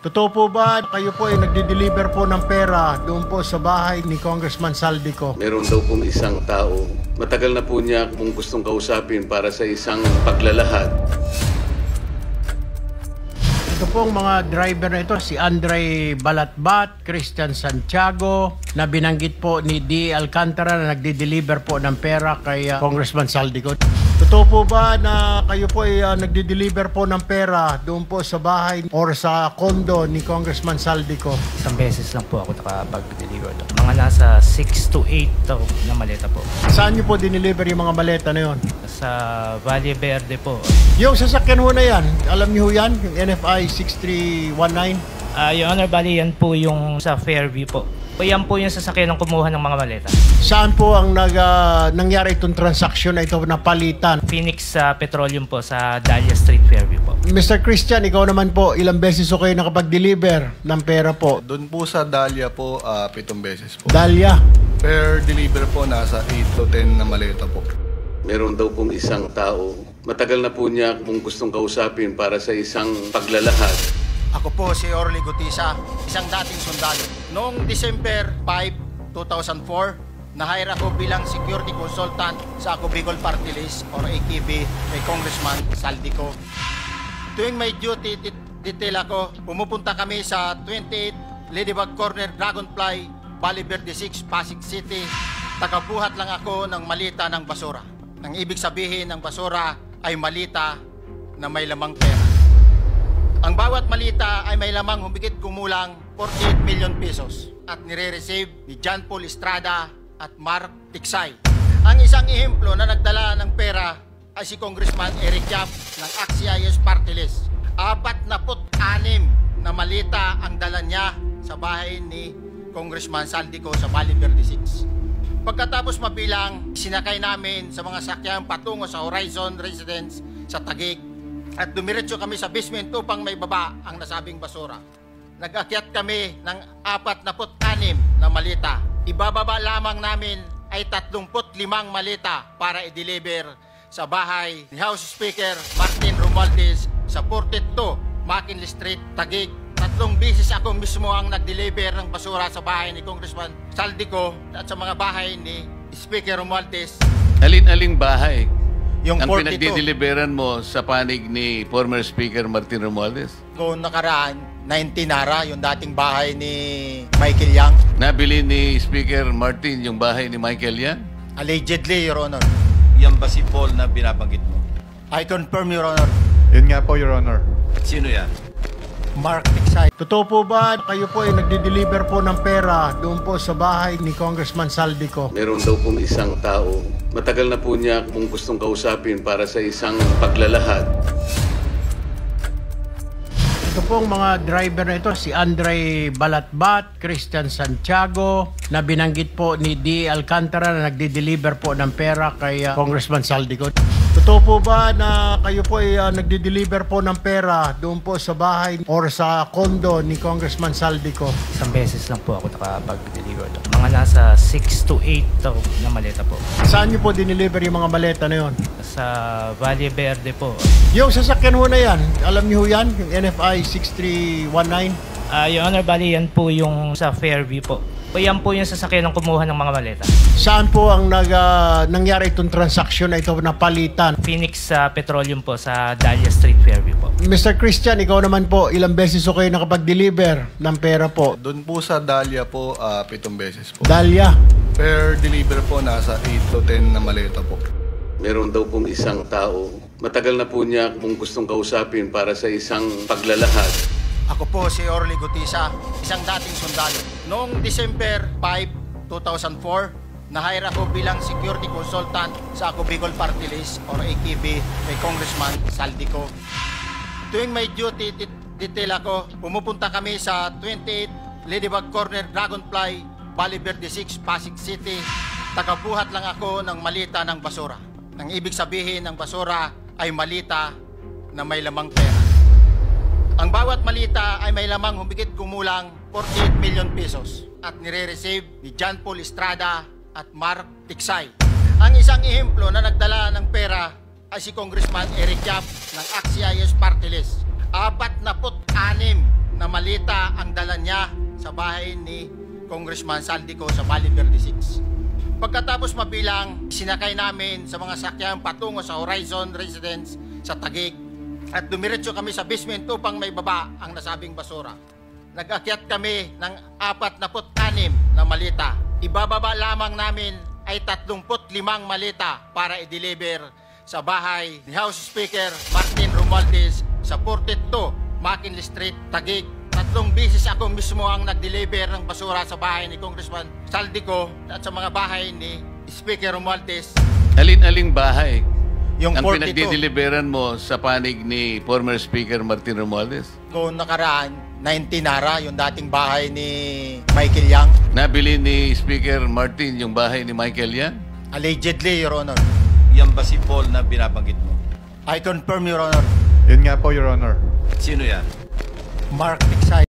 Totoo po ba kayo po ay nagde-deliver po ng pera doon po sa bahay ni Congressman Saldico? Meron daw pong isang tao. Matagal na po niya kung gustong kausapin para sa isang paglalahad. Ito pong mga driver na ito, si Andre Balatbat, Christian Santiago, na binanggit po ni D. Alcantara na nagde-deliver po ng pera kay Congressman Saldico. Totoo po ba na kayo po ay nagde-deliver po ng pera doon po sa bahay or sa condo ni Congressman Saldico? Isang beses lang po ako nakapag-deliver doon. Mga nasa 6 to 8 na maleta po. Saan niyo po dineliver yung mga maleta na yon? Sa Valle Verde po. Yung sasakyan ho na yan, alam niyo ho yan? Yung NFI 6319? Your Honor, bali yan po yung sa Fairview po. O yan po yung sasakyan ng kumuha ng mga maleta. Saan po ang nangyari itong transaksyon na ito na palitan? Phoenix Petroleum po sa Dahlia Street, Fairview po. Mr. Christian, ikaw naman po, ilang beses ho kayo nakapag-deliver ng pera po? Doon po sa Dahlia po, 7 beses po. Dahlia? Per deliver po, nasa 8 to 10 na maleta po. Meron daw pong isang tao. Matagal na po niya kung gustong kausapin para sa isang paglalahad. Ako po si Orly Gutisa, isang dating sundalo. Noong December 5, 2004, na-hire ako bilang security consultant sa Ako Bicol Party List or AKB kay Congressman Saldico. Tuwing may duty detail ako, pumupunta kami sa 28 Ladybug Corner, Dragonfly, Valle Verde 6, Pasig City. Tagabuhat lang ako ng malita ng basura. Ang ibig sabihin ng basura ay malita na may lamang pera. Ang bawat malita ay may lamang humigit kumulang 48 million pesos at nire-receive ni John Paul Estrada at Mark Tiksay. Ang isang ehemplo na nagdala ng pera ay si Congressman Eric Yap ng AXIS Party List. 46 na malita ang dala niya sa bahay ni Congressman Saldico sa Valle Verde 6. Pagkatapos mabilang, sinakay namin sa mga sakyan patungo sa Horizon Residence sa Taguig at dumiretso kami sa basement upang may baba ang nasabing basura. Nag-akyat kami ng 46 na malita. Ibababa lamang namin ay 35 malita para i-deliver sa bahay ni House Speaker Martin Romualdez sa 42 McKinley Street, Taguig. 3 beses ako mismo ang nag-deliver ng basura sa bahay ni Congressman Saldico at sa mga bahay ni Speaker Romualdez. Alin-aling bahay Yung ang 42. pinagdideliveran mo sa panig ni former Speaker Martin Romualdez? Noong nakaraan, 19 Nara, yung dating bahay ni Michael Yang. Nabili ni Speaker Martin yung bahay ni Michael Yan? Allegedly, Your Honor. Yan ba si Paul na binabanggit mo? I confirm, Your Honor. Yun nga po, Your Honor. Sino yan? Mark Tiksay. Totoo po ba kayo po ay nagde-deliver po ng pera doon po sa bahay ni Congressman Saldico? Meron daw pong isang tao. Matagal na po niya kung gustong kausapin para sa isang paglalahad. Ito pong mga driver na ito, si Andre Balatbat, Christian Santiago, na binanggit po ni D. Alcantara na nagde-deliver po ng pera kay Congressman Saldico. Totoo po ba na kayo po ay nagde-deliver po ng pera doon po sa bahay or sa condo ni Congressman Saldico? Isang beses lang po ako nakapag-deliver doon. Mga nasa 6 to 8 na maleta po. Saan niyo po dineliver yung mga maleta na yon? Sa Valle Verde po. Yung sasakyan ho na yan, alam niyo ho yan? Yung NFI 6319? Your Honor, bali yan po yung sa Fairview po. O yan po yung sasakyan ng kumuha ng mga maleta. Saan po ang nangyari itong transaksyon na ito na palitan? Phoenix Petroleum po sa Dahlia Street, Fairview po. Mr. Christian, ikaw naman po, ilang beses ho kayo nakapag-deliver ng pera po? Doon po sa Dahlia po, 7 beses po. Dahlia? Per deliver po, nasa 8 to 10 na maleta po. Meron daw pong isang tao. Matagal na po niya kung gustong kausapin para sa isang paglalahad. Ako po si Orly Gutisa, isang dating sundalo. Noong December 5, 2004, na-hire ako bilang security consultant sa Ako Bicol Party List or AKB kay Congressman Saldico. Tuwing may duty detail ako, pumupunta kami sa 28 Ladybug Corner, Dragonfly, Valle Verde 6, Pasig City. Tagabuhat lang ako ng malita ng basura. Ang ibig sabihin ng basura ay malita na may lamang pera. Ang bawat malita ay may lamang humigit kumulang 48 million pesos at nire-receive ni John Paul Estrada at Mark Tiksay. Ang isang ehemplo na nagdala ng pera ay si Congressman Eric Yap ng AXIS Party List. 46 na malita ang dala niya sa bahay ni Congressman Saldico sa Valle Verde 6. Pagkatapos mabilang, sinakay namin sa mga sakyan patungo sa Horizon Residence sa Taguig at dumiretso kami sa basement upang may baba ang nasabing basura. Nag-akyat kami ng 46 na malita. Ibababa lamang namin ay 35 malita para i-deliver sa bahay ni House Speaker Martin Romualdez sa 42 McKinley Street, Taguig. 3 beses ako mismo ang nag-deliver ng basura sa bahay ni Congressman Saldico at sa mga bahay ni Speaker Romualdez. Alin-aling bahay Yung ang 42. pinagdideliveran mo sa panig ni former Speaker Martin Romualdez? Noong nakaraan, 19 Nara, yung dating bahay ni Michael Yang. Nabili ni Speaker Martin yung bahay ni Michael Yan? Allegedly, Your Honor. Yan ba si Paul na binabanggit mo? I confirm, Your Honor. Yun nga po, Your Honor. Sino yan? Mark Tiksay.